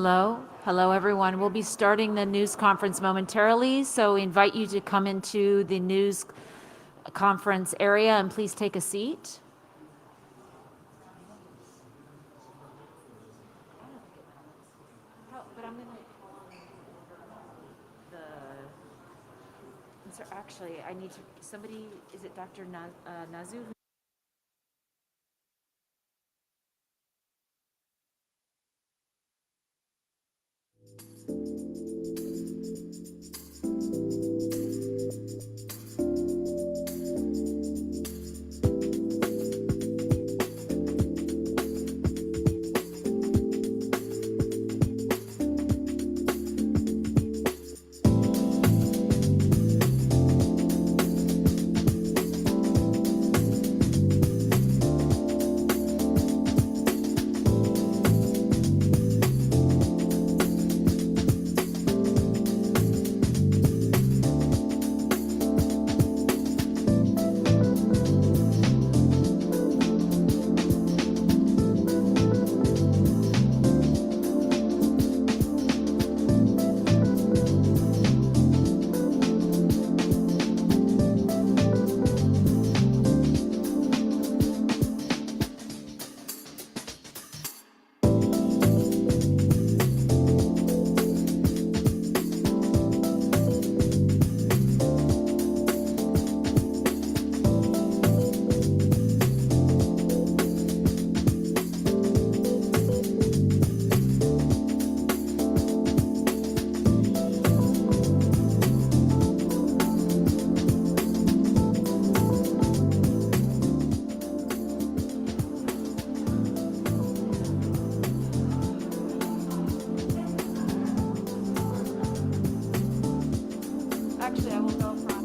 Hello everyone. We'll be starting the news conference momentarily, so we invite you to come into the news conference area and please take a seat. Actually, I need to, somebody, is it Dr. Nazu? Actually, I will go from.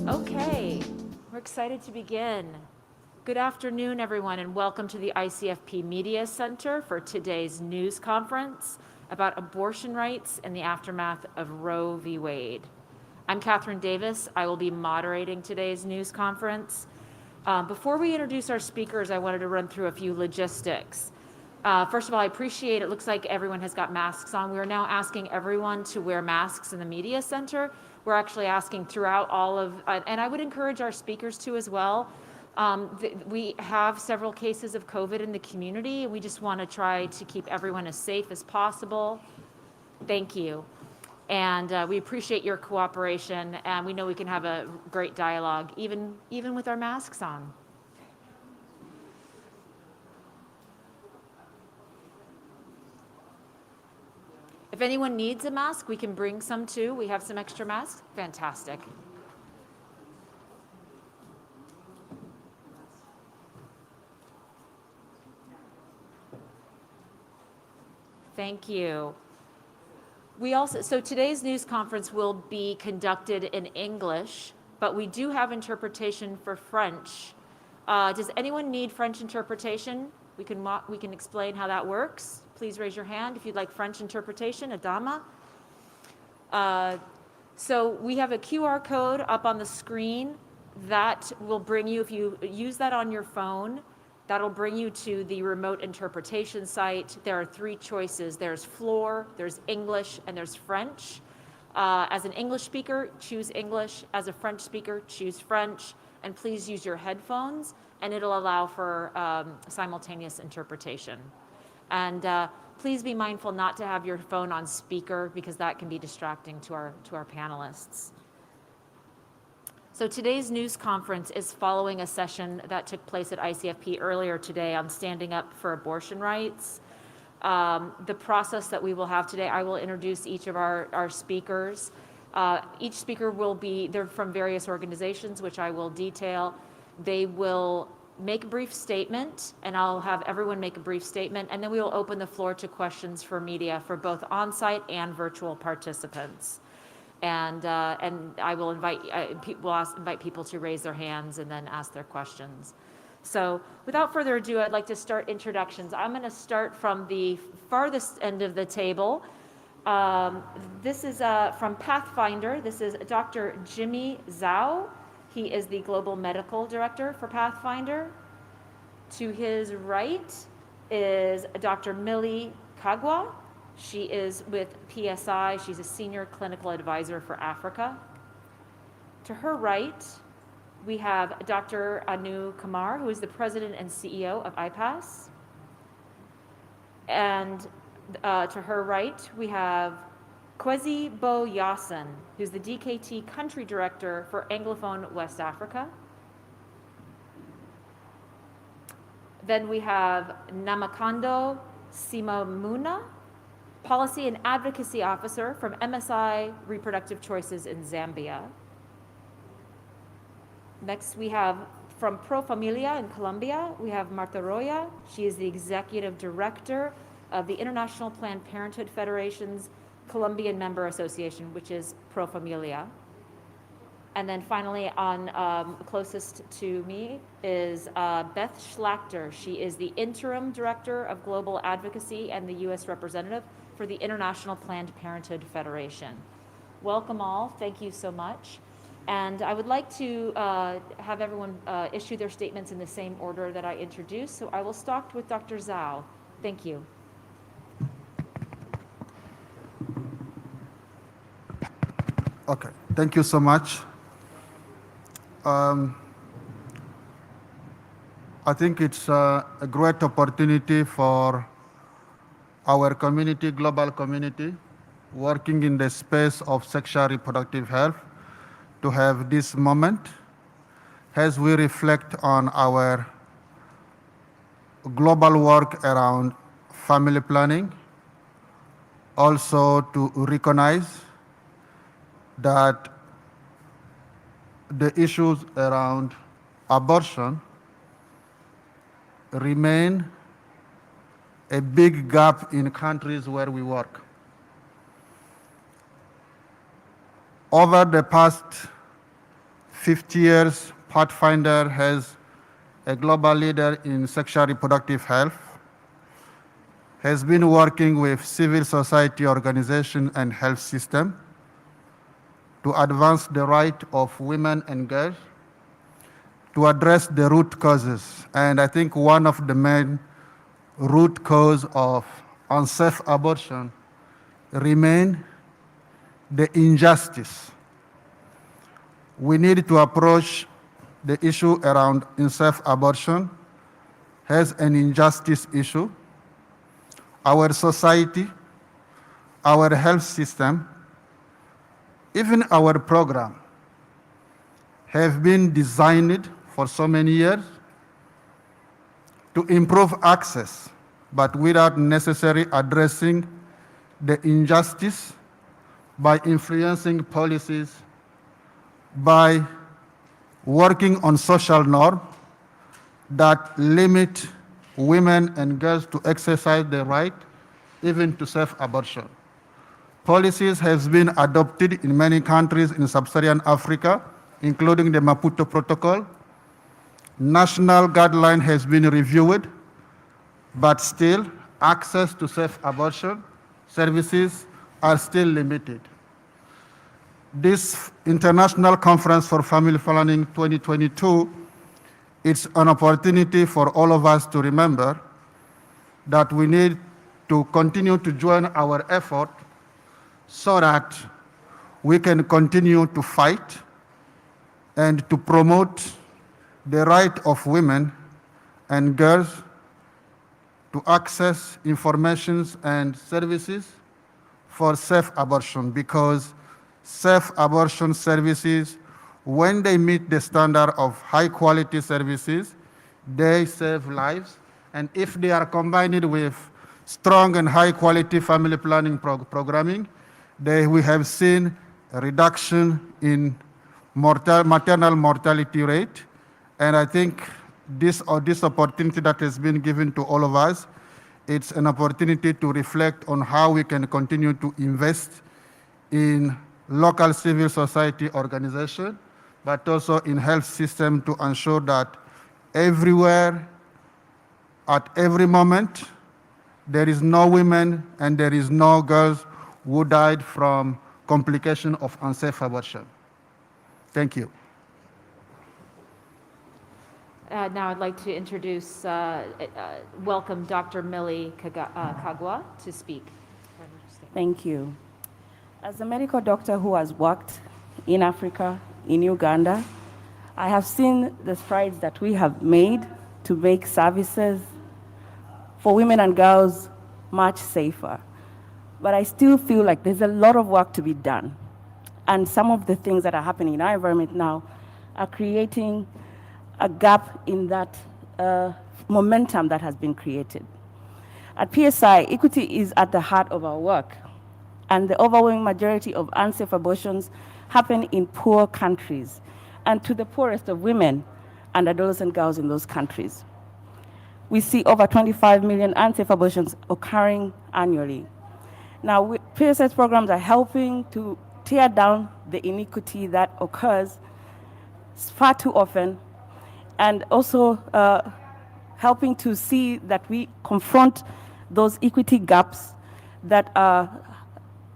Okay, we're excited to begin. Good afternoon, everyone, and welcome to the ICFP Media Center for today's news conference about abortion rights in the aftermath of Roe v. Wade. I'm Catherine Davis. I will be moderating today's news conference. Before we introduce our speakers, I wanted to run through a few logistics. First of all, I appreciate it looks like everyone has got masks on. We are now asking everyone to wear masks in the media center. We're actually asking throughout all of, and I would encourage our speakers to as well. We have several cases of COVID in the community, and we just want to try to keep everyone as safe as possible. Thank you. And we appreciate your cooperation, and we know we can have a great dialogue, even with our masks on. If anyone needs a mask, we can bring some too. We have some extra masks. Fantastic. Thank you. So today's news conference will be conducted in English, but we do have interpretation for French. Does anyone need French interpretation? We can explain how that works. Please raise your hand if you'd like French interpretation, Adama. So we have a QR code up on the screen that will bring you, if you use that on your phone, that'll bring you to the remote interpretation site. There are 3 choices. There's floor, there's English, and there's French. As an English speaker, choose English. As a French speaker, choose French. And please use your headphones, and it'll allow for simultaneous interpretation. And please be mindful not to have your phone on speaker, because that can be distracting to our panelists. So today's news conference is following a session that took place at ICFP earlier today on standing up for abortion rights. The process that we will have today, I will introduce each of our speakers. Each speaker they're from various organizations, which I will detail. They will make a brief statement, and I'll have everyone make a brief statement, and then we will open the floor to questions for media for both on-site and virtual participants. And I will invite people to raise their hands and then ask their questions. So without further ado, I'd like to start introductions. I'm going to start from the farthest end of the table. This is from Pathfinder. This is Dr. Jimmy Zhao. He is the Global Medical Director for Pathfinder. To his right is Dr. Millie Kagwa. She is with PSI. She's a Senior Clinical Advisor for Africa. To her right, we have Dr. Anu Kumar, who is the President and CEO of IPAS. And to her right, we have Kwesi Bo Yasin, who's the DKT Country Director for Anglophone West Africa. Then we have Namakando Simamuna, Policy and Advocacy Officer from MSI Reproductive Choices in Zambia. Next, we have from Pro Familia in Colombia, we have Marta Roya. She is the Executive Director of the International Planned Parenthood Federation's Colombian Member Association, which is Pro Familia. And then finally, closest to me is Beth Schlachter. She is the Interim Director of Global Advocacy and the U.S. Representative for the International Planned Parenthood Federation. Welcome all. Thank you so much. And I would like to have everyone issue their statements in the same order that I introduced. So I will start with Dr. Zhao. Thank you. Okay, thank you so much. I think it's a great opportunity for our community, global community, working in the space of sexual reproductive health, to have this moment as we reflect on our global work around family planning, also to recognize that the issues around abortion remain a big gap in countries where we work. Over the past 50 years, Pathfinder has a global leader in sexual reproductive health, has been working with civil society organizations and health system to advance the right of women and girls, to address the root causes. And I think one of the main root cause of unsafe abortion remain the injustice. We need to approach the issue around unsafe abortion as an injustice issue. Our society, our health system even our program have been designed for so many years to improve access, but without necessarily addressing the injustice by influencing policies, by working on social norms that limit women and girls to exercise their right, even to self-abortion. Policies have been adopted in many countries in sub-Saharan Africa, including the Maputo Protocol. National guideline has been reviewed, but still access to self-abortion services are still limited. This International Conference for Family Planning 2022, it's an opportunity for all of us to remember that we need to continue to join our effort so that we can continue to fight and to promote the right of women and girls to access information and services for self-abortion, because self-abortion services, when they meet the standard of high-quality services, they save lives. And if they are combined with strong and high-quality family planning programming, we have seen a reduction in maternal mortality rate. And I think this opportunity that has been given to all of us, it's an opportunity to reflect on how we can continue to invest in local civil society organization, but also in health system to ensure that everywhere, at every moment, there is no women and there is no girls who died from complication of unsafe abortion. Thank you. Now I'd like to introduce, welcome Dr. Millie Kagwa to speak. Thank you. As a medical doctor who has worked in Africa, in Uganda, I have seen the strides that we have made to make services for women and girls much safer. But I still feel like there's a lot of work to be done. And some of the things that are happening in our environment now are creating a gap in that momentum that has been created. At PSI, equity is at the heart of our work, and the overwhelming majority of unsafe abortions happen in poor countries and to the poorest of women and adolescent girls in those countries. We see over 25 million unsafe abortions occurring annually. Now, PSI's programs are helping to tear down the inequity that occurs far too often, and also helping to see that we confront those equity gaps that are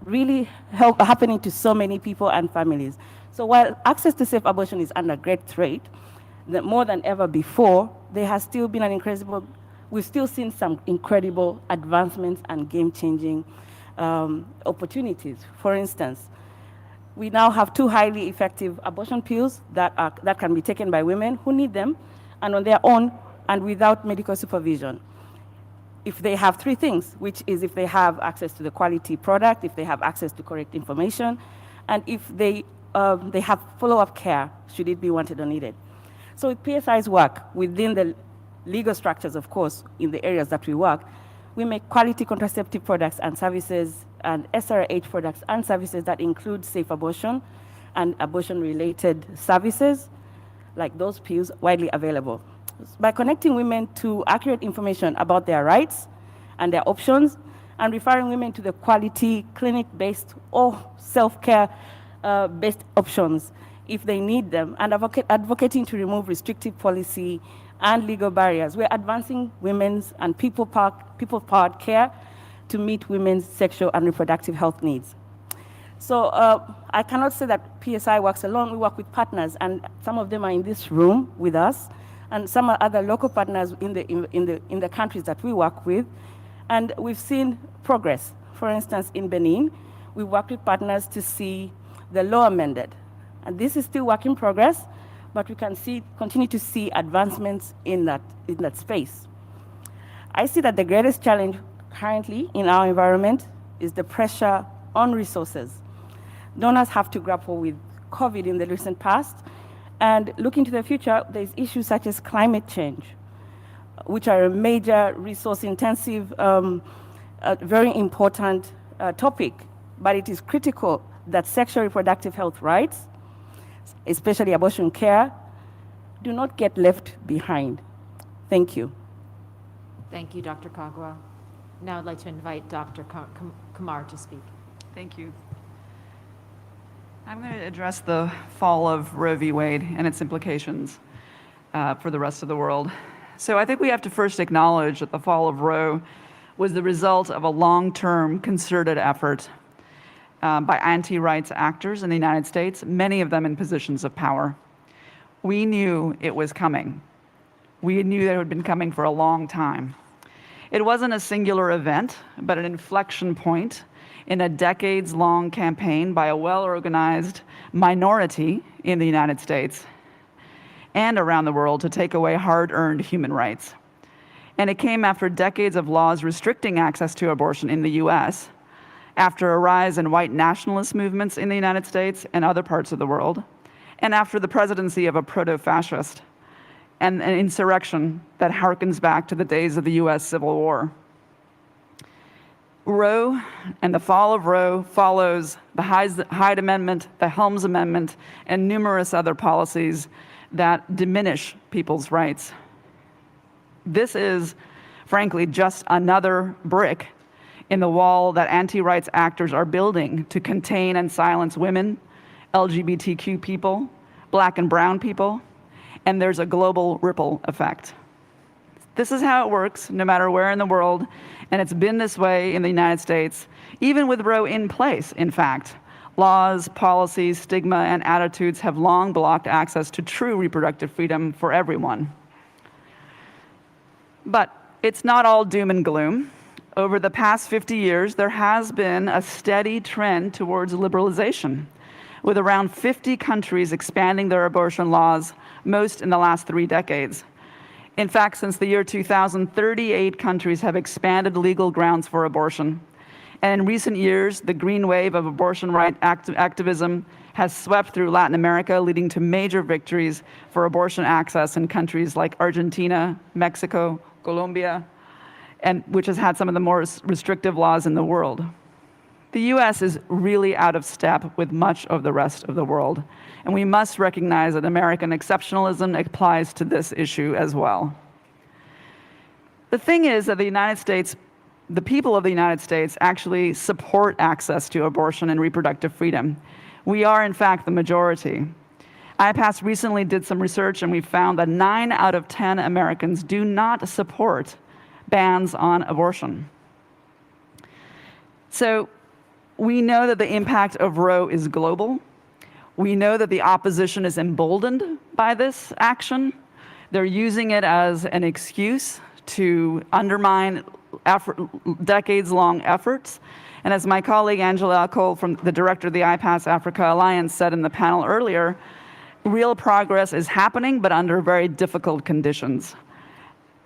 really happening to so many people and families. So while access to safe abortion is under great threat, that more than ever before, there has still been we've still seen some incredible advancements and game-changing opportunities. For instance, we now have 2 highly effective abortion pills that can be taken by women who need them and on their own and without medical supervision. If they have 3 things, which is if they have access to the quality product, if they have access to correct information, and if they have follow-up care, should it be wanted or needed. So with PSI's work, within the legal structures, of course, in the areas that we work, we make quality contraceptive products and services and SRH products and services that include safe abortion and abortion-related services, like those pills widely available. By connecting women to accurate information about their rights and their options, and referring women to the quality clinic-based or self-care based options if they need them, and advocating to remove restrictive policy and legal barriers, we're advancing women's and people-powered care to meet women's sexual and reproductive health needs. So I cannot say that PSI works alone. We work with partners, and some of them are in this room with us, and some are other local partners in the countries that we work with. And we've seen progress. For instance, in Benin, we worked with partners to see the law amended. And this is still work in progress, but we can continue to see advancements in that space. I see that the greatest challenge currently in our environment is the pressure on resources. Donors have to grapple with COVID in the recent past. And looking to the future, there's issues such as climate change, which are a major resource-intensive, very important topic. But it is critical that sexual reproductive health rights, especially abortion care, do not get left behind. Thank you. Thank you, Dr. Kagwa. Now I'd like to invite Dr. Kumar to speak. Thank you. I'm going to address the fall of Roe v. Wade and its implications for the rest of the world. So I think we have to first acknowledge that the fall of Roe was the result of a long-term concerted effort by anti-rights actors in the United States, many of them in positions of power. We knew it was coming. We knew that it had been coming for a long time. It wasn't a singular event, but an inflection point in a decades-long campaign by a well-organized minority in the United States and around the world to take away hard-earned human rights. And it came after decades of laws restricting access to abortion in the US, after a rise in white nationalist movements in the United States and other parts of the world, and after the presidency of a proto-fascist and an insurrection that harkens back to the days of the US Civil War. Roe and the fall of Roe follows the Hyde Amendment, the Helms Amendment, and numerous other policies that diminish people's rights. This is, frankly, just another brick in the wall that anti-rights actors are building to contain and silence women, LGBTQ people, Black and brown people, and there's a global ripple effect. This is how it works, no matter where in the world, and it's been this way in the United States, even with Roe in place, in fact. Laws, policies, stigma, and attitudes have long blocked access to true reproductive freedom for everyone. But it's not all doom and gloom. Over the past 50 years, there has been a steady trend towards liberalization, with around 50 countries expanding their abortion laws, most in the last 3 decades. In fact, since the year 2000, 38 countries have expanded legal grounds for abortion. And in recent years, the green wave of abortion right activism has swept through Latin America, leading to major victories for abortion access in countries like Argentina, Mexico, Colombia, and which has had some of the more restrictive laws in the world. The US is really out of step with much of the rest of the world, and we must recognize that American exceptionalism applies to this issue as well. The thing is that the people of the United States actually support access to abortion and reproductive freedom. We are, in fact, the majority. IPAS recently did some research, and we found that 9 out of 10 Americans do not support bans on abortion. So we know that the impact of Roe is global. We know that the opposition is emboldened by this action. They're using it as an excuse to undermine decades-long efforts. And as my colleague Angela Cole, the director of the IPAS Africa Alliance, said in the panel earlier, real progress is happening, but under very difficult conditions.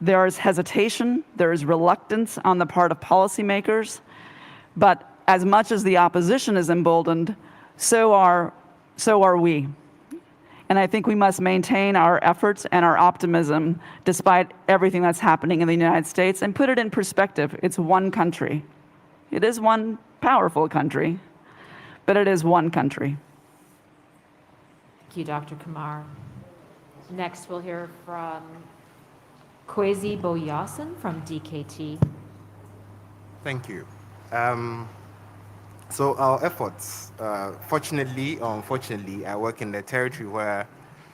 There is hesitation, there is reluctance on the part of policymakers, but as much as the opposition is emboldened, so are we. And I think we must maintain our efforts and our optimism despite everything that's happening in the United States and put it in perspective. It's one country. It is one powerful country, but it is one country. Thank you, Dr. Kumar. Next, we'll hear from Kwesi Boyasin from DKT. Thank you. So our efforts, fortunately or unfortunately, I work in the territory where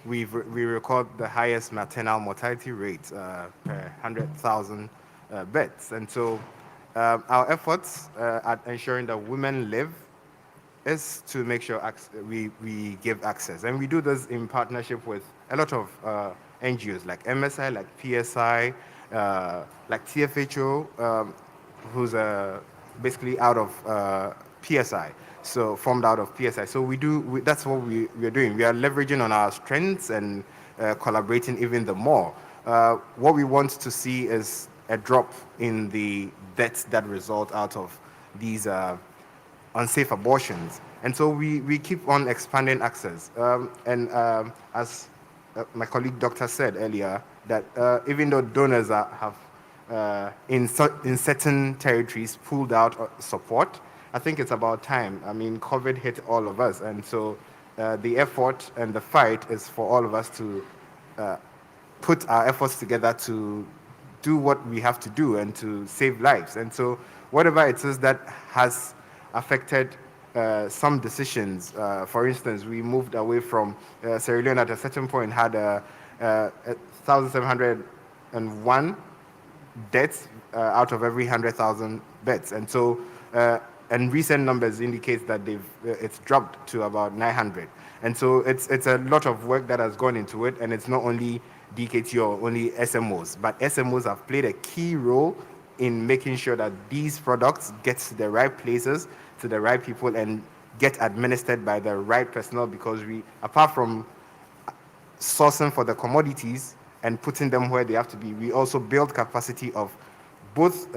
we record the highest maternal mortality rate per 100,000 births. And so our efforts at ensuring that women live is to make sure we give access. And we do this in partnership with a lot of NGOs like MSI, like PSI, like TFHO, who's basically out of PSI, so formed out of PSI. So that's what we are doing. We are leveraging on our strengths and collaborating even the more. What we want to see is a drop in the deaths that result out of these unsafe abortions. And so we keep on expanding access. As my colleague doctor said earlier, that even though donors have in certain territories pulled out support, I think it's about time. I mean, COVID hit all of us, and so the effort and the fight is for all of us to put our efforts together to do what we have to do and to save lives. And so whatever it is that has affected some decisions, for instance, we moved away from Sierra Leone at a certain point had 1,701 deaths out of every 100,000 beds. And so, and recent numbers indicate that it's dropped to about 900. And so it's a lot of work that has gone into it, and it's not only DKT or only SMOs, but SMOs have played a key role in making sure that these products get to the right places, to the right people, and get administered by the right personnel, because we, apart from sourcing for the commodities and putting them where they have to be, we also build capacity of both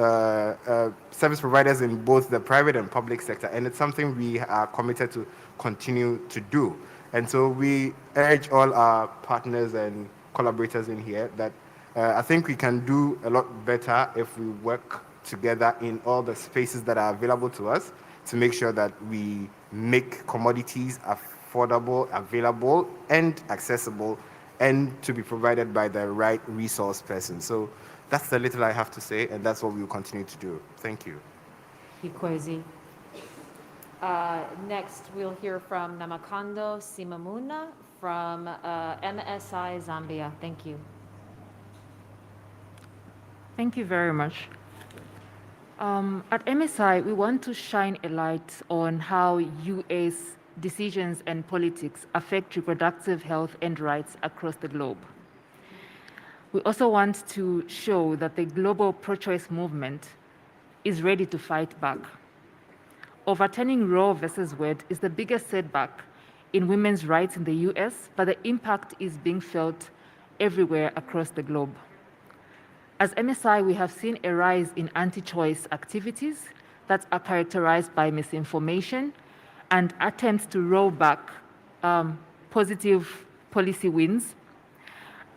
service providers in both the private and public sector, and it's something we are committed to continue to do. And so we urge all our partners and collaborators in here that I think we can do a lot better if we work together in all the spaces that are available to us to make sure that we make commodities affordable, available, and accessible, and to be provided by the right resource person. So that's the little I have to say, and that's what we will continue to do. Thank you. Ikwezi. Next, we'll hear from Namakando Simamuna from MSI Zambia. Thank you. Thank you very much. At MSI, we want to shine a light on how US decisions and politics affect reproductive health and rights across the globe. We also want to show that the global pro-choice movement is ready to fight back. Overturning Roe versus Wade is the biggest setback in women's rights in the US, but the impact is being felt everywhere across the globe. As MSI, we have seen a rise in anti-choice activities that are characterized by misinformation and attempts to roll back positive policy wins.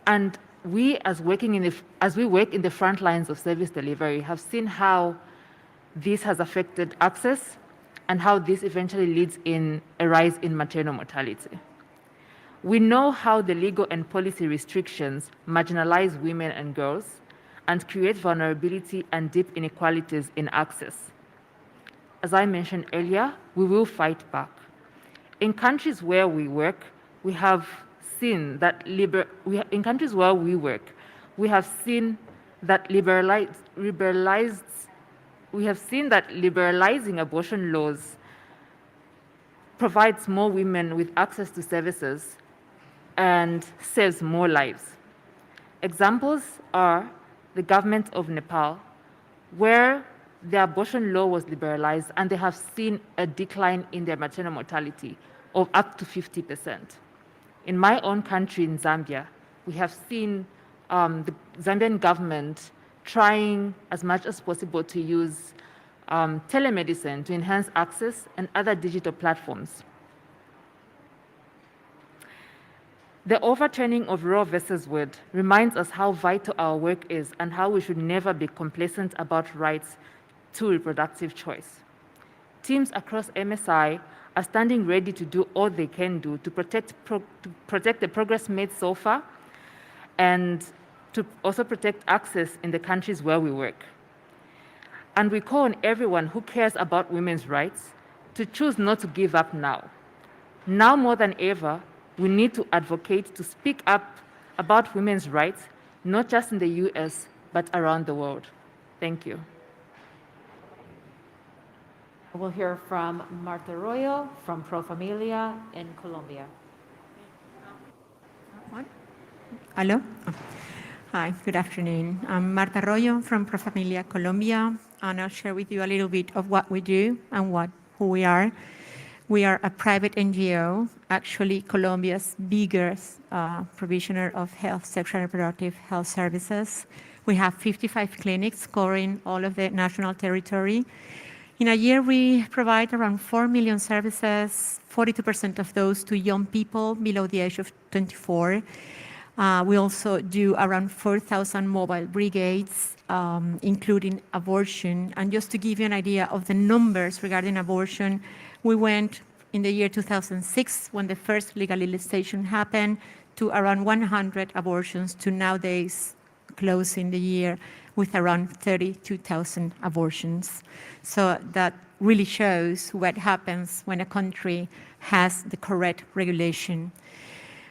And we, as we work in the front lines of service delivery, have seen how this has affected access and how this eventually leads in a rise in maternal mortality. We know how the legal and policy restrictions marginalize women and girls and create vulnerability and deep inequalities in access. As I mentioned earlier, we will fight back. In countries where we work, we have seen that liberalizing abortion laws provides more women with access to services and saves more lives. Examples are the government of Nepal, where the abortion law was liberalized and they have seen a decline in their maternal mortality of up to 50%. In my own country, in Zambia, we have seen the Zambian government trying as much as possible to use telemedicine to enhance access and other digital platforms. The overturning of Roe versus Wade reminds us how vital our work is and how we should never be complacent about rights to reproductive choice. Teams across MSI are standing ready to do all they can do to protect the progress made so far and to also protect access in the countries where we work. And we call on everyone who cares about women's rights to choose not to give up now. Now more than ever, we need to advocate to speak up about women's rights, not just in the US, but around the world. Thank you. We'll hear from Marta Arroyo from Pro Familia in Colombia. Hello. Hi, good afternoon. I'm Marta Arroyo from Pro Familia Colombia, and I'll share with you a little bit of what we do and who we are. We are a private NGO, actually Colombia's biggest provisioner of health, sexual and reproductive health services. We have 55 clinics covering all of the national territory. In a year, we provide around 4 million services, 42% of those to young people below the age of 24. We also do around 4,000 mobile brigades, including abortion. And just to give you an idea of the numbers regarding abortion, we went in the year 2006, when the first legalization happened, to around 100 abortions, to nowadays closing the year with around 32,000 abortions. So that really shows what happens when a country has the correct regulation.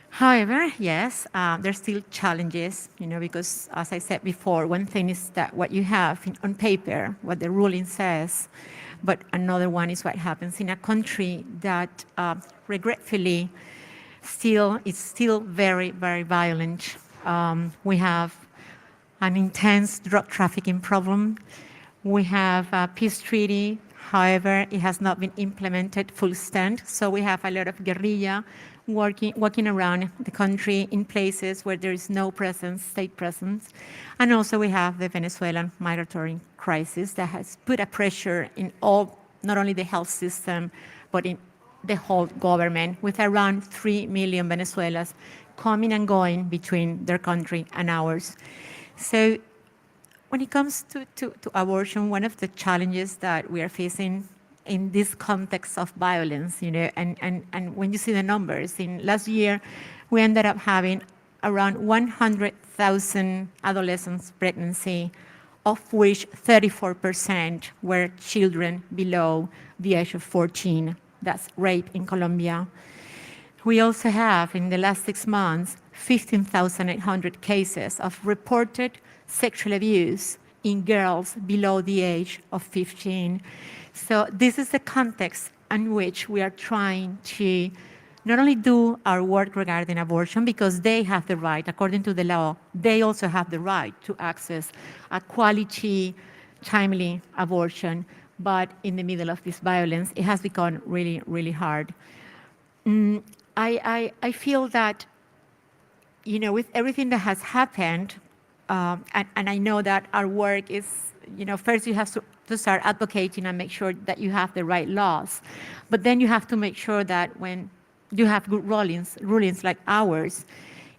However, yes, there's still challenges, because as I said before, one thing is that what you have on paper, what the ruling says, but another one is what happens in a country that regretfully is still very, very violent. We have an intense drug trafficking problem. We have a peace treaty. However, it has not been implemented full extent. So we have a lot of guerrilla walking around the country in places where there is no presence, state presence. And also we have the Venezuelan migratory crisis that has put a pressure in not only the health system, but in the whole government, with around 3 million Venezuelans coming and going between their country and ours. So when it comes to abortion, one of the challenges that we are facing in this context of violence, and when you see the numbers, in last year, we ended up having around 100,000 adolescents pregnancy, of which 34% were children below the age of 14. That's rape in Colombia. We also have, in the last 6 months, 15,800 cases of reported sexual abuse in girls below the age of 15. So this is the context in which we are trying to not only do our work regarding abortion, because they have the right, according to the law, they also have the right to access a quality, timely abortion, but in the middle of this violence, it has become really, really hard. I feel that, with everything that has happened, and I know that our work is, first you have to start advocating and make sure that you have the right laws. But then you have to make sure that when you have good rulings like ours,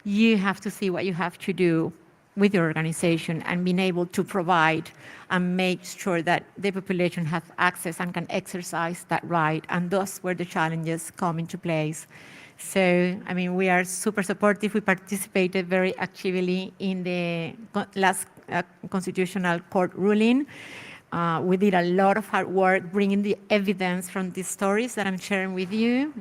you have to see what you have to do with your organization and being able to provide and make sure that the population has access and can exercise that right. And those where the challenges come into place. So, we are super supportive. We participated very actively in the last Constitutional Court ruling. We did a lot of hard work bringing the evidence from these stories that I'm sharing with you.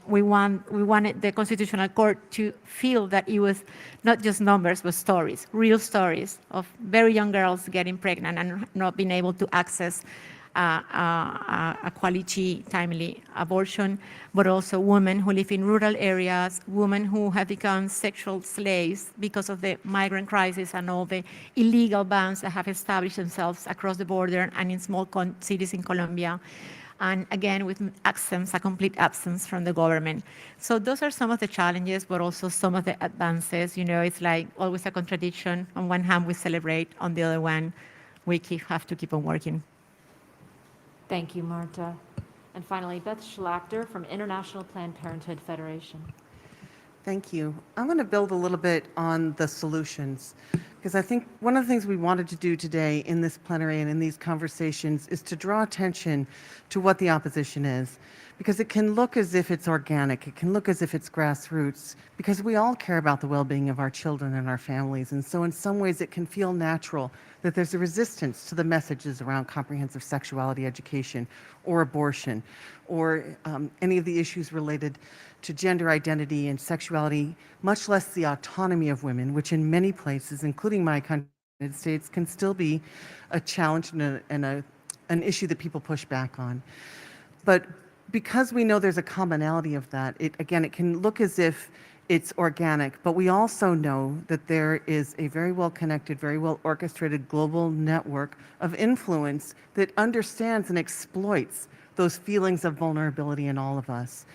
We wanted the Constitutional Court to feel that it was not just numbers, but stories, real stories of very young girls getting pregnant and not being able to access a quality, timely abortion, but also women who live in rural areas, women who have become sexual slaves because of the migrant crisis and all the illegal bans that have established themselves across the border and in small cities in Colombia. And again, with a complete absence from the government. So those are some of the challenges, but also some of the advances. It's like always a contradiction. On one hand, we celebrate. On the other one, we have to keep on working. Thank you, Marta. And finally, Beth Schlachter from International Planned Parenthood Federation. Thank you. I'm going to build a little bit on the solutions, because I think one of the things we wanted to do today in this plenary and in these conversations is to draw attention to what the opposition is, because it can look as if it's organic, it can look as if it's grassroots, because we all care about the well-being of our children and our families, and so in some ways it can feel natural that there's a resistance to the messages around comprehensive sexuality education or abortion or any of the issues related to gender identity and sexuality, much less the autonomy of women, which in many places, including my country, the United States, can still be a challenge and an issue that people push back on. But because we know there's a commonality of that, it can look as if it's organic, but we also know that there is a very well-connected, very well-orchestrated global network of influence that understands and exploits those feelings of vulnerability in all of us.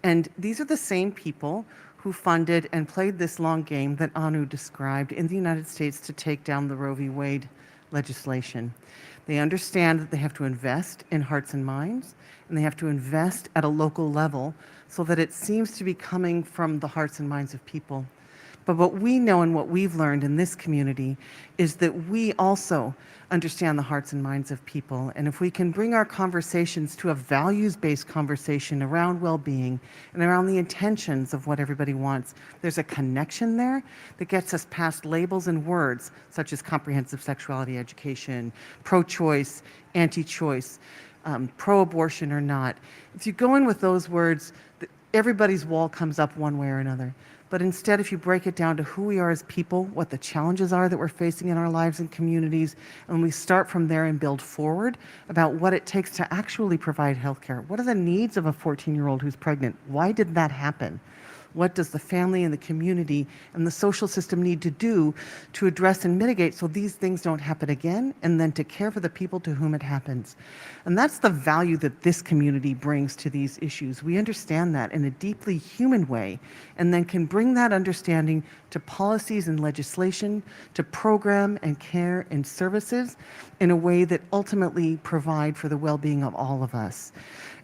And these are the same people who funded and played this long game that Anu described in the United States to take down the Roe v. Wade legislation. They understand that they have to invest in hearts and minds, and they have to invest at a local level so that it seems to be coming from the hearts and minds of people. But what we know and what we've learned in this community is that we also understand the hearts and minds of people. And if we can bring our conversations to a values-based conversation around well-being and around the intentions of what everybody wants, there's a connection there that gets us past labels and words such as comprehensive sexuality education, pro-choice, anti-choice, pro-abortion or not. If you go in with those words, everybody's wall comes up one way or another. But instead, if you break it down to who we are as people, what the challenges are that we're facing in our lives and communities, and we start from there and build forward about what it takes to actually provide healthcare. What are the needs of a 14-year-old who's pregnant? Why did that happen? What does the family and the community and the social system need to do to address and mitigate so these things don't happen again, and then to care for the people to whom it happens? And that's the value that this community brings to these issues. We understand that in a deeply human way, and then can bring that understanding to policies and legislation, to program and care and services in a way that ultimately provide for the well-being of all of us.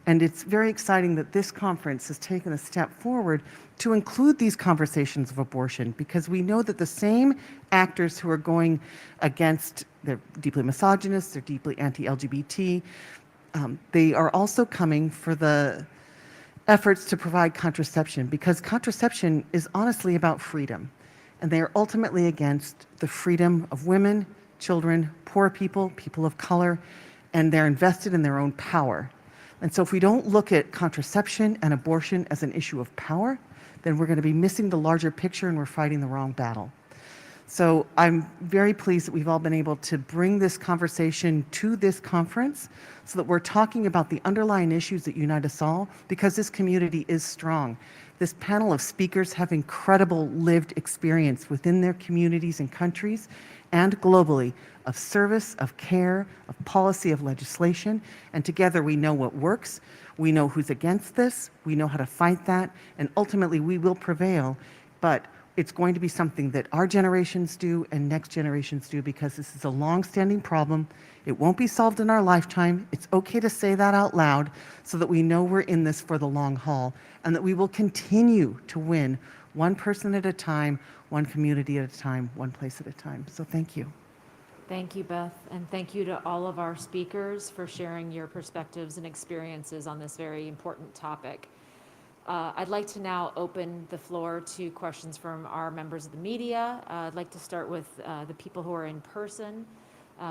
And it's very exciting that this conference has taken a step forward to include these conversations of abortion, because we know that the same actors who are going against, they're deeply misogynist, they're deeply anti-LGBT, they are also coming for the efforts to provide contraception, because contraception is honestly about freedom. And they are ultimately against the freedom of women, children, poor people, people of color, and they're invested in their own power. And so if we don't look at contraception and abortion as an issue of power, then we're going to be missing the larger picture and we're fighting the wrong battle. So I'm very pleased that we've all been able to bring this conversation to this conference so that we're talking about the underlying issues that unite us all, because this community is strong. This panel of speakers have incredible lived experience within their communities and countries and globally of service, of care, of policy, of legislation, and together we know what works, we know who's against this, we know how to fight that, and ultimately we will prevail, but it's going to be something that our generations do and next generations do, because this is a long-standing problem. It won't be solved in our lifetime. It's okay to say that out loud so that we know we're in this for the long haul, and that we will continue to win one person at a time, one community at a time, one place at a time. So thank you. Thank you, Beth, and thank you to all of our speakers for sharing your perspectives and experiences on this very important topic. I'd like to now open the floor to questions from our members of the media. I'd like to start with the people who are in person.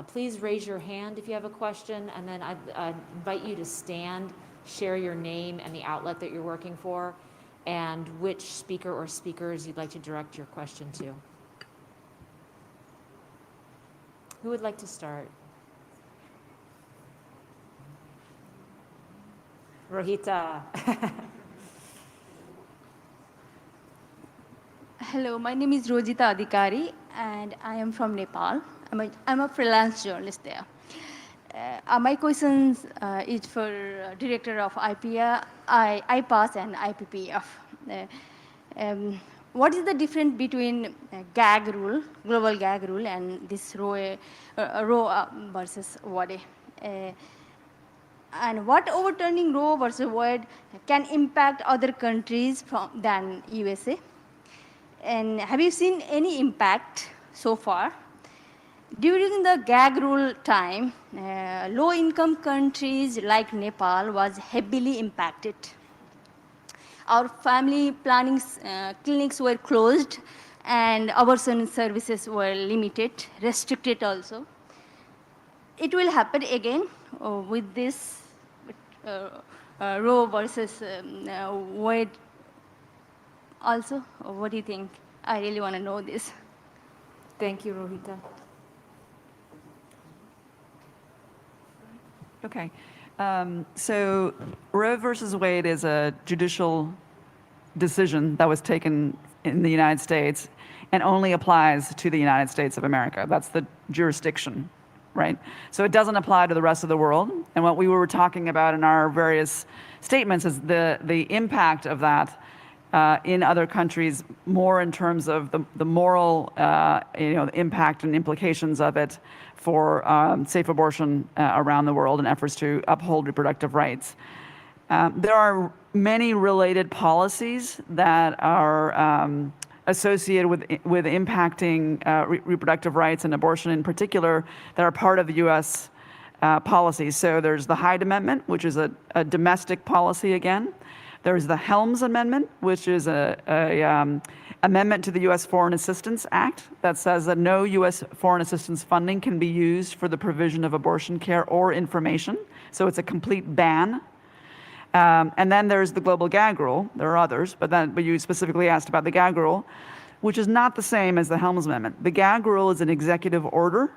Please raise your hand if you have a question, and then I'd invite you to stand, share your name and the outlet that you're working for, and which speaker or speakers you'd like to direct your question to. Who would like to start? Rohita. Hello, my name is Rojita Adhikari, and I am from Nepal. I'm a freelance journalist there. My question is for Director of IPA, IPAS and IPPF. What is the difference between gag rule, global gag rule, and this Roe versus Wade? And what overturning Roe versus Wade can impact other countries than USA? And have you seen any impact so far? During the gag rule time, low-income countries like Nepal was heavily impacted. Our family planning clinics were closed, and abortion services were limited, restricted also. It will happen again with this Roe versus Wade also. What do you think? I really want to know this. Thank you, Rohita. Okay. So Roe versus Wade is a judicial decision that was taken in the United States and only applies to the United States of America. That's the jurisdiction, right? So it doesn't apply to the rest of the world. And what we were talking about in our various statements is the impact of that in other countries more in terms of the moral impact and implications of it for safe abortion around the world and efforts to uphold reproductive rights. There are many related policies that are associated with impacting reproductive rights and abortion in particular that are part of the U.S. Policies. So there's the Hyde Amendment, which is a domestic policy again. There's the Helms Amendment, which is a amendment to the U.S. Foreign Assistance Act that says that no U.S. foreign assistance funding can be used for the provision of abortion care or information. So it's a complete ban. And then there's the Global Gag Rule. There are others, but you specifically asked about the Gag Rule, which is not the same as the Helms Amendment. The Gag Rule is an executive order,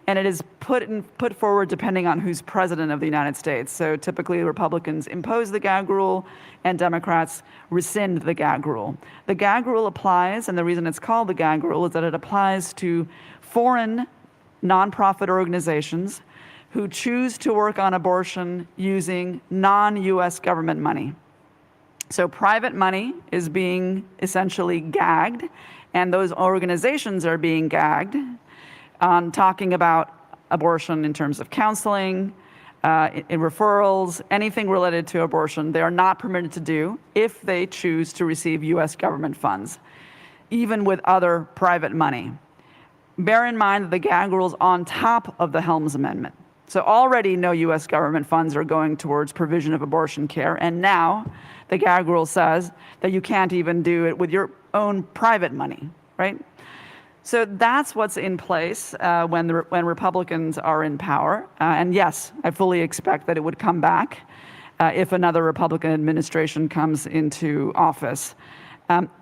and it is put forward depending on who's president of the United States. So typically Republicans impose the Gag Rule and Democrats rescind the Gag Rule. The Gag Rule applies, and the reason it's called the Gag Rule is that it applies to foreign nonprofit organizations who choose to work on abortion using non-US government money. So private money is being essentially gagged, and those organizations are being gagged on talking about abortion in terms of counseling, in referrals, anything related to abortion. They are not permitted to do if they choose to receive US government funds, even with other private money. Bear in mind that the Gag Rule is on top of the Helms Amendment. So already no US government funds are going towards provision of abortion care, and now the Gag Rule says that you can't even do it with your own private money, right? So that's what's in place when Republicans are in power. And yes, I fully expect that it would come back if another Republican administration comes into office.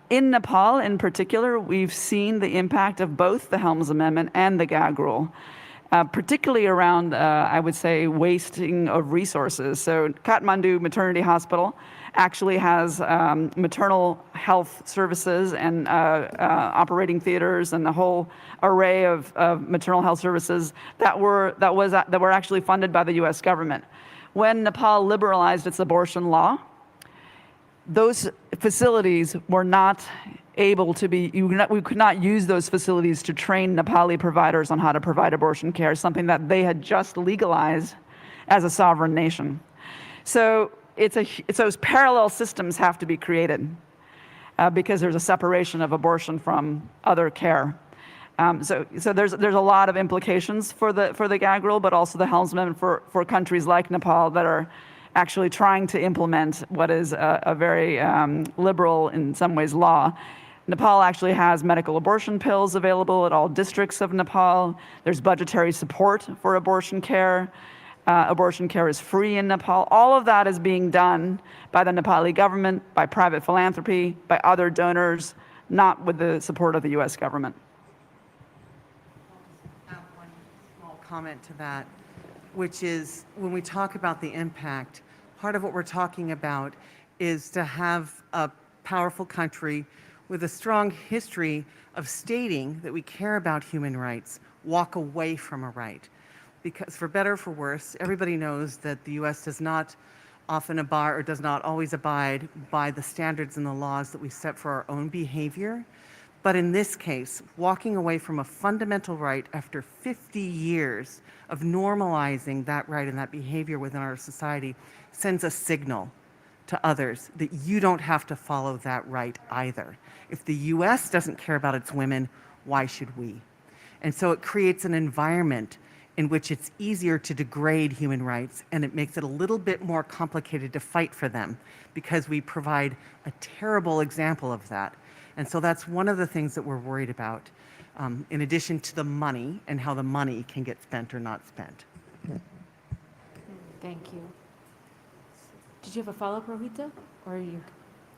In Nepal, in particular, we've seen the impact of both the Helms Amendment and the Gag Rule, particularly around, I would say, wasting of resources. So Kathmandu Maternity Hospital actually has maternal health services and operating theaters and a whole array of maternal health services that were actually funded by the U.S. government. When Nepal liberalized its abortion law, those facilities were not able to be, we could not use those facilities to train Nepali providers on how to provide abortion care, something that they had just legalized as a sovereign nation. So those parallel systems have to be created because there's a separation of abortion from other care. So there's a lot of implications for the Gag Rule, but also the Helms Amendment for countries like Nepal that are actually trying to implement what is a very liberal, in some ways, law. Nepal actually has medical abortion pills available at all districts of Nepal. There's budgetary support for abortion care. Abortion care is free in Nepal. All of that is being done by the Nepali government, by private philanthropy, by other donors, not with the support of the US government. I have one small comment to that, which is when we talk about the impact, part of what we're talking about is to have a powerful country with a strong history of stating that we care about human rights, walk away from a right. Because for better or for worse, everybody knows that the US does not often abide or does not always abide by the standards and the laws that we set for our own behavior. But in this case, walking away from a fundamental right after 50 years of normalizing that right and that behavior within our society sends a signal to others that you don't have to follow that right either. If the US doesn't care about its women, why should we? And so it creates an environment in which it's easier to degrade human rights, and it makes it a little bit more complicated to fight for them because we provide a terrible example of that. And so that's one of the things that we're worried about, in addition to the money and how the money can get spent or not spent. Thank you. Did you have a follow-up, Rohita? Or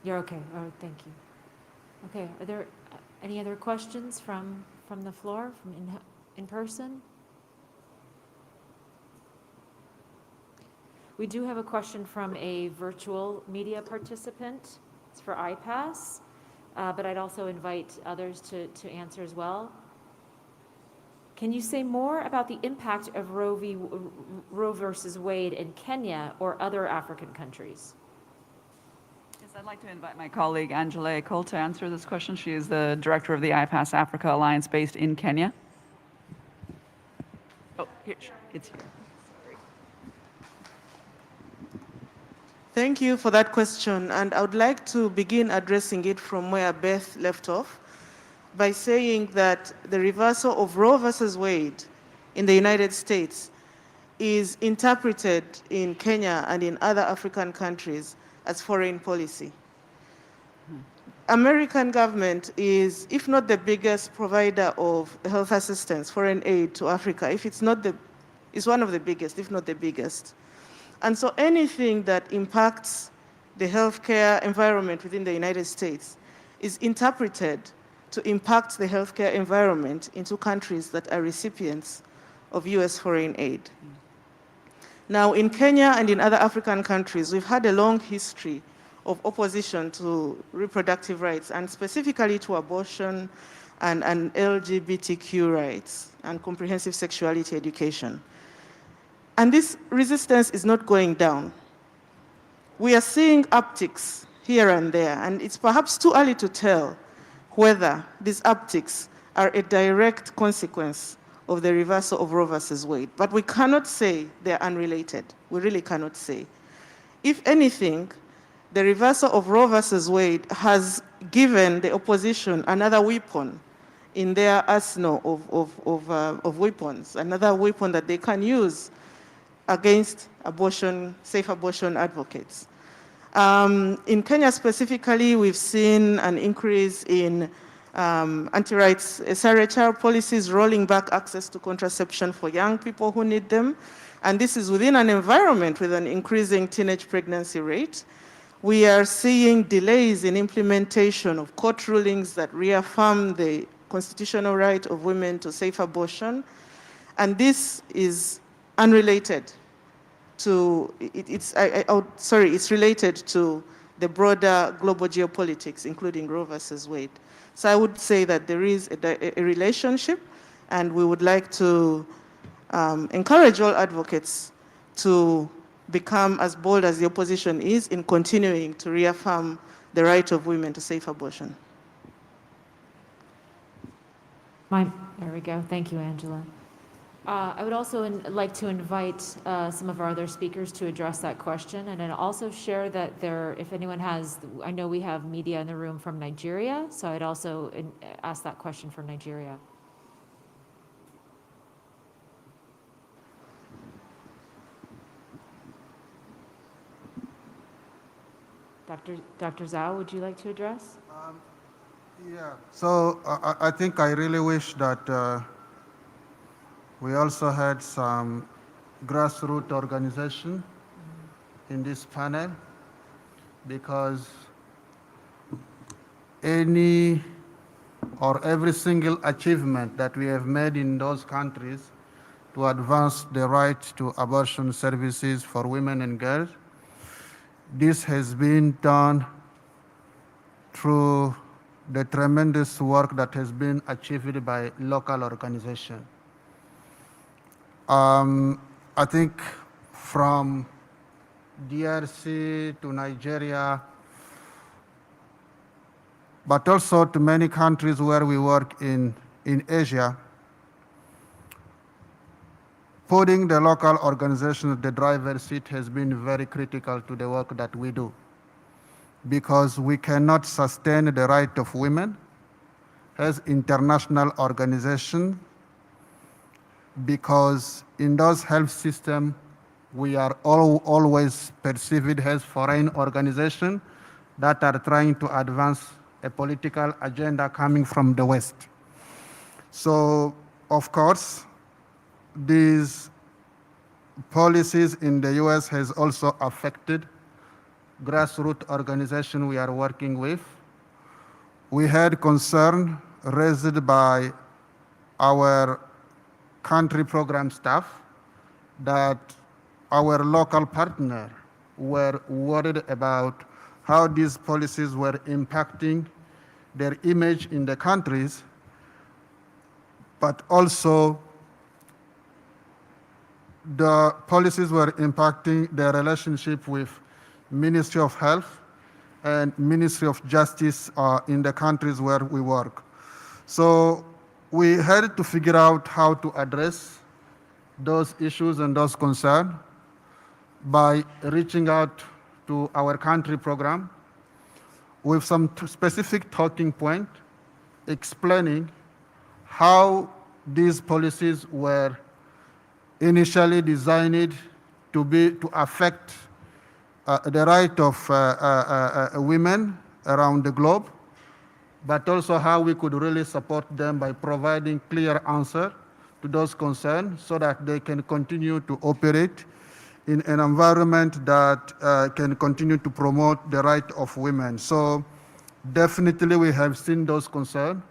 you're okay? Oh, thank you. Okay, are there any other questions from the floor, from in person? We do have a question from a virtual media participant. It's for iPass, but I'd also invite others to answer as well. Can you say more about the impact of Roe versus Wade in Kenya or other African countries? Yes, I'd like to invite my colleague Angela Cole to answer this question. She is the director of the IPAS Africa Alliance based in Kenya. Oh, here, it's here. Thank you for that question, and I would like to begin addressing it from where Beth left off by saying that the reversal of Roe versus Wade in the United States is interpreted in Kenya and in other African countries as foreign policy. American government is, if not the biggest provider of health assistance, foreign aid to Africa, if it's not the, it's one of the biggest, if not the biggest. And so anything that impacts the healthcare environment within the United States is interpreted to impact the healthcare environment into countries that are recipients of US foreign aid. Now, in Kenya and in other African countries, we've had a long history of opposition to reproductive rights, and specifically to abortion and LGBTQ rights and comprehensive sexuality education. And this resistance is not going down. We are seeing upticks here and there, and it's perhaps too early to tell whether these upticks are a direct consequence of the reversal of Roe versus Wade. But we cannot say they're unrelated. We really cannot say. If anything, the reversal of Roe versus Wade has given the opposition another weapon in their arsenal of weapons, another weapon that they can use against abortion, safe abortion advocates. In Kenya specifically, we've seen an increase in anti-rights SRHR policies rolling back access to contraception for young people who need them. And this is within an environment with an increasing teenage pregnancy rate. We are seeing delays in implementation of court rulings that reaffirm the constitutional right of women to safe abortion. And this is unrelated to, it's related to the broader global geopolitics, including Roe versus Wade. So I would say that there is a relationship, and we would like to encourage all advocates to become as bold as the opposition is in continuing to reaffirm the right of women to safe abortion. There we go. Thank you, Angela. I would also like to invite some of our other speakers to address that question, and then also share that if anyone has, I know we have media in the room from Nigeria, so I'd also ask that question for Nigeria. Dr. Zhao, would you like to address? Yeah, so I think I really wish that we also had some grassroots organization in this panel, because any or every single achievement that we have made in those countries to advance the right to abortion services for women and girls, this has been done through the tremendous work that has been achieved by local organizations. I think from DRC to Nigeria, but also to many countries where we work in Asia, putting the local organization at the driver's seat has been very critical to the work that we do, because we cannot sustain the right of women as international organization, because in those health systems, we are always perceived as foreign organizations that are trying to advance a political agenda coming from the West. So, of course, these policies in the US has also affected grassroots organizations we are working with. We had concern raised by our country program staff that our local partners were worried about how these policies were impacting their image in the countries, but also the policies were impacting their relationship with Ministry of Health and Ministry of Justice in the countries where we work. So we had to figure out how to address those issues and those concerns by reaching out to our country program with some specific talking point explaining how these policies were initially designed to affect the right of women around the globe, but also how we could really support them by providing clear answer to those concerns so that they can continue to operate in an environment that can continue to promote the right of women. So definitely we have seen those concerns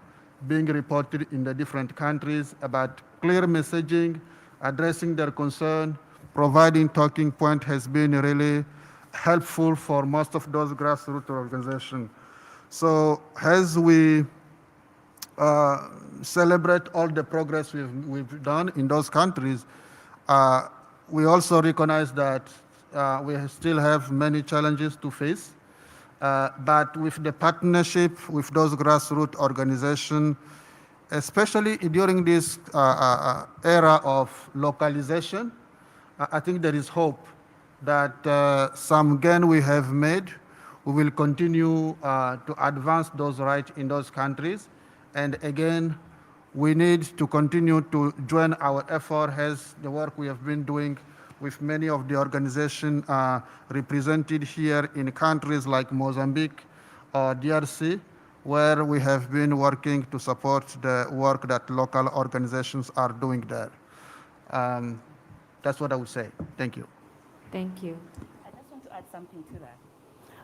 being reported in the different countries about clear messaging, addressing their concern, providing talking point has been really helpful for most of those grassroots organizations. So as we celebrate all the progress we've done in those countries, we also recognize that we still have many challenges to face. But with the partnership with those grassroots organizations, especially during this era of localization, I think there is hope that some gain we have made, we will continue to advance those rights in those countries. And again, we need to continue to join our effort as the work we have been doing with many of the organizations represented here in countries like Mozambique or DRC, where we have been working to support the work that local organizations are doing there. That's what I would say. Thank you. Thank you. I just want to add something to that.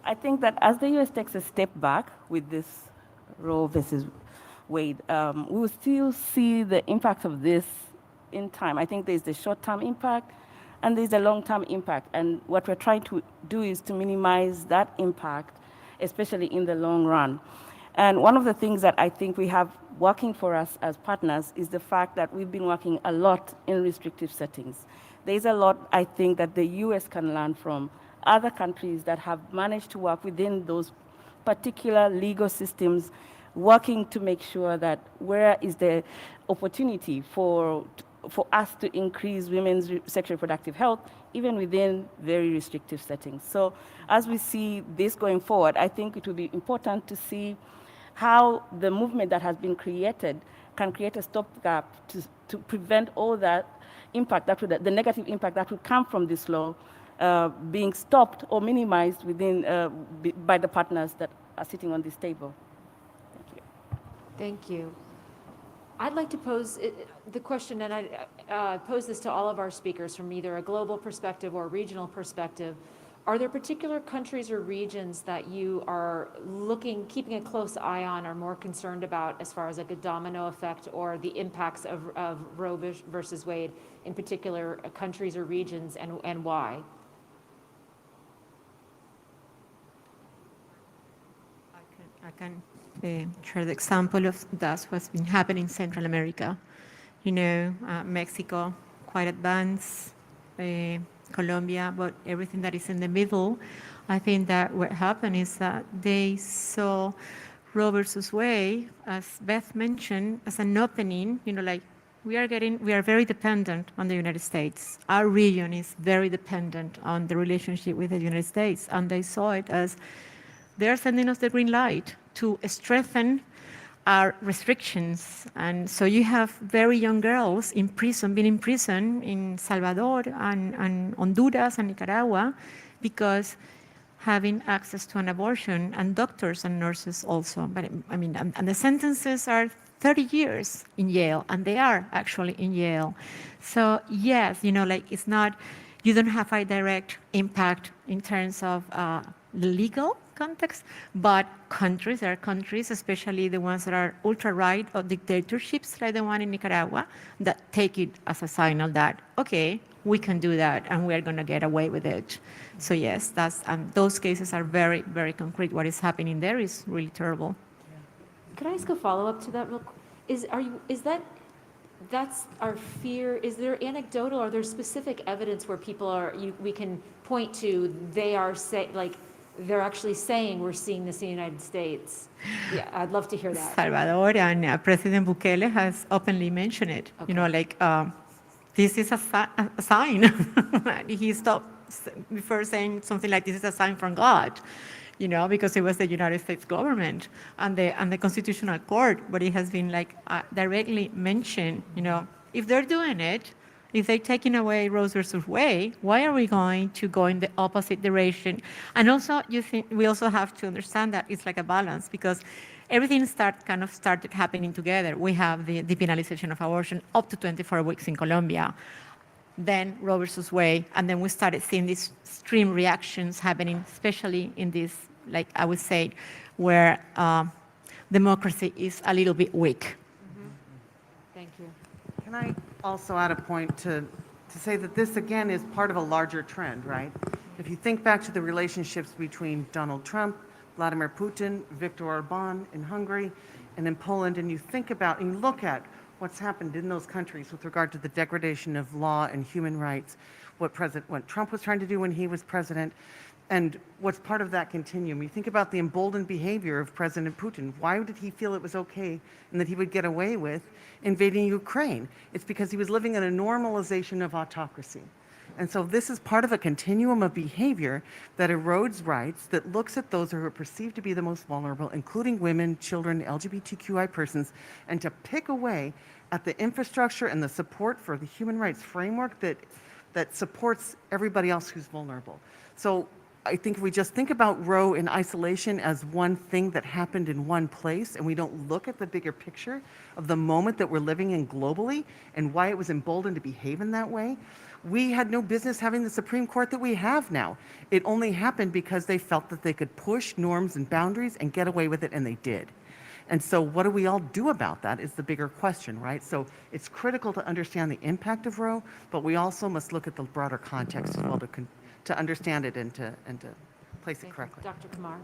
I think that as the U.S. takes a step back with this Roe versus Wade, we will still see the impact of this in time. I think there's the short-term impact and there's a long-term impact. And what we're trying to do is to minimize that impact, especially in the long run. And one of the things that I think we have working for us as partners is the fact that we've been working a lot in restrictive settings. There's a lot, I think, that the US can learn from other countries that have managed to work within those particular legal systems, working to make sure that where is the opportunity for us to increase women's sexual reproductive health, even within very restrictive settings. So as we see this going forward, I think it will be important to see how the movement that has been created can create a stopgap to prevent all that impact, the negative impact that would come from this law being stopped or minimized by the partners that are sitting on this table. Thank you. Thank you. I'd like to pose the question, and I pose this to all of our speakers from either a global perspective or a regional perspective. Are there particular countries or regions that you are keeping a close eye on, or more concerned about as far as like a domino effect or the impacts of Roe versus Wade in particular countries or regions, and why? I can share the example of that's what's been happening in Central America. You know, Mexico, quite advanced, Colombia, but everything that is in the middle, I think that what happened is that they saw Roe versus Wade, as Beth mentioned, as an opening, you know, like we are very dependent on the United States. Our region is very dependent on the relationship with the United States, and they saw it as they're sending us the green light to strengthen our restrictions. And so you have very young girls in prison, being in prison in Salvador and Honduras and Nicaragua because having access to an abortion, and doctors and nurses also. But I mean, and the sentences are 30 years in jail, and they are actually in jail. So yes, you know, like it's not, you don't have a direct impact in terms of the legal context, but there are countries, especially the ones that are ultra-right or dictatorships like the one in Nicaragua, that take it as a signal that, okay, we can do that and we're going to get away with it. So yes, those cases are very, very concrete. What is happening there is really terrible. Could I ask a follow-up to that real quick? That's our fear? Is there anecdotal, are there specific evidence where people we can point to, they are they're actually saying we're seeing this in the United States. Yeah, I'd love to hear that. Salvador and President Bukele has openly mentioned it. Okay. You know, like this is a sign. He stopped before saying something like this is a sign from God, you know, because it was the United States government and the Constitutional Court, but it has been like directly mentioned, you know, if they're doing it, if they're taking away Roe versus Wade, why are we going to go in the opposite direction? And also, we also have to understand that it's like a balance because everything started happening together. We have the depenalization of abortion up to 24 weeks in Colombia, then Roe versus Wade, and then we started seeing these extreme reactions happening, especially in this, like I would say, where democracy is a little bit weak. Thank you. Can I also add a point to say that this, again, is part of a larger trend, right? If you think back to the relationships between Donald Trump, Vladimir Putin, Viktor Orban in Hungary, and in Poland, and you think about and you look at what's happened in those countries with regard to the degradation of law and human rights, what Trump was trying to do when he was president, and what's part of that continuum. You think about the emboldened behavior of President Putin. Why did he feel it was okay and that he would get away with invading Ukraine? It's because he was living in a normalization of autocracy. And so this is part of a continuum of behavior that erodes rights, that looks at those who are perceived to be the most vulnerable, including women, children, LGBTQI persons, and to pick away at the infrastructure and the support for the human rights framework that supports everybody else who's vulnerable. So I think if we just think about Roe in isolation as one thing that happened in one place, and we don't look at the bigger picture of the moment that we're living in globally and why it was emboldened to behave in that way, we had no business having the Supreme Court that we have now. It only happened because they felt that they could push norms and boundaries and get away with it, and they did. And so what do we all do about that is the bigger question, right? So it's critical to understand the impact of Roe, but we also must look at the broader context as well to understand it and to place it correctly. Dr. Kumar.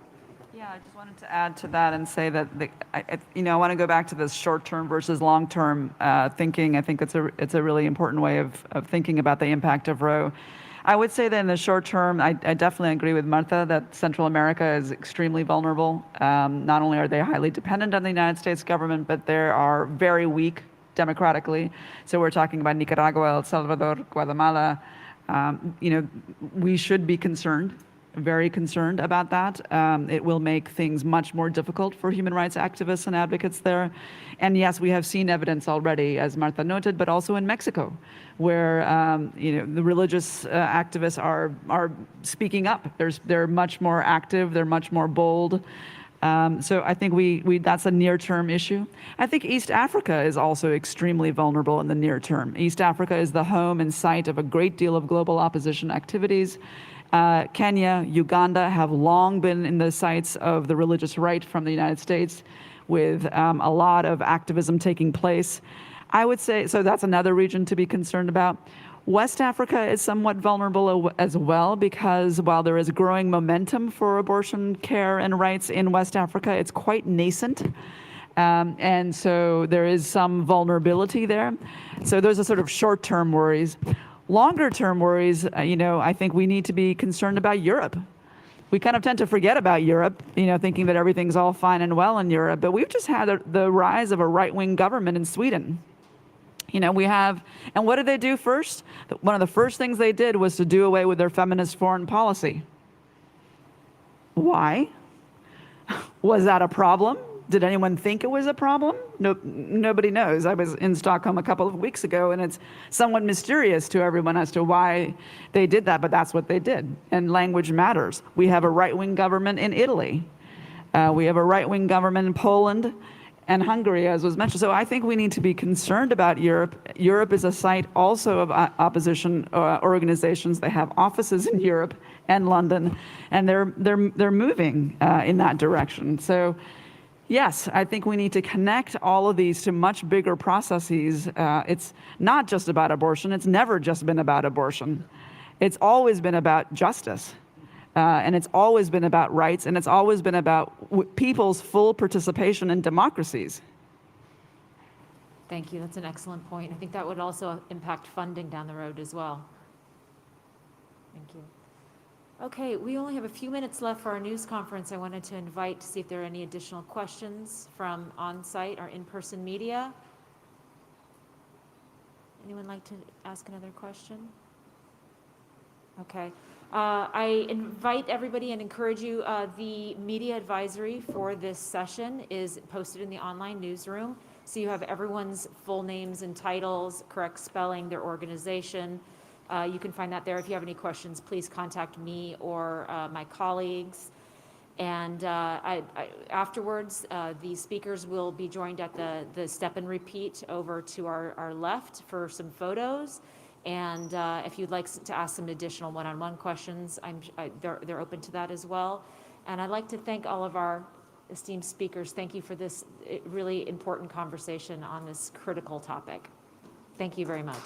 Yeah, I just wanted to add to that and say that I want to go back to this short-term versus long-term thinking. I think it's a really important way of thinking about the impact of Roe. I would say that in the short term, I definitely agree with Martha that Central America is extremely vulnerable. Not only are they highly dependent on the United States government, but they are very weak democratically. So we're talking about Nicaragua, El Salvador, Guatemala. We should be concerned. Very concerned about that. It will make things much more difficult for human rights activists and advocates there. And yes, we have seen evidence already, as Martha noted, but also in Mexico, where the religious activists are speaking up. They're much more active. They're much more bold. So I think that's a near-term issue. I think East Africa is also extremely vulnerable in the near term. East Africa is the home and site of a great deal of global opposition activities. Kenya, Uganda have long been in the sights of the religious right from the United States, with a lot of activism taking place. I would say, so that's another region to be concerned about. West Africa is somewhat vulnerable as well, because while there is growing momentum for abortion care and rights in West Africa, it's quite nascent. And so there is some vulnerability there. So those are sort of short-term worries. Longer-term worries, I think we need to be concerned about Europe. We kind of tend to forget about Europe, thinking that everything's all fine and well in Europe, but we've just had the rise of a right-wing government in Sweden. And what did they do first? One of the first things they did was to do away with their feminist foreign policy. Why? Was that a problem? Did anyone think it was a problem? No, nobody knows. I was in Stockholm a couple of weeks ago, and it's somewhat mysterious to everyone as to why they did that, but that's what they did. And language matters. We have a right-wing government in Italy. We have a right-wing government in Poland and Hungary, as was mentioned. So I think we need to be concerned about Europe. Europe is a site also of opposition organizations. They have offices in Europe and London, and they're moving in that direction. So yes, I think we need to connect all of these to much bigger processes. It's not just about abortion. It's never just been about abortion. It's always been about justice. And it's always been about rights, and it's always been about people's full participation in democracies. Thank you. That's an excellent point. I think that would also impact funding down the road as well. Thank you. Okay, we only have a few minutes left for our news conference. I wanted to invite to see if there are any additional questions from on-site or in-person media. Anyone like to ask another question? Okay. I invite everybody and encourage you, the media advisory for this session is posted in the online newsroom. So you have everyone's full names and titles, correct spelling, their organization. You can find that there. If you have any questions, please contact me or my colleagues. And afterwards, the speakers will be joined at the step and repeat over to our left for some photos. And if you'd like to ask some additional one-on-one questions, they're open to that as well. And I'd like to thank all of our esteemed speakers. Thank you for this really important conversation on this critical topic. Thank you very much.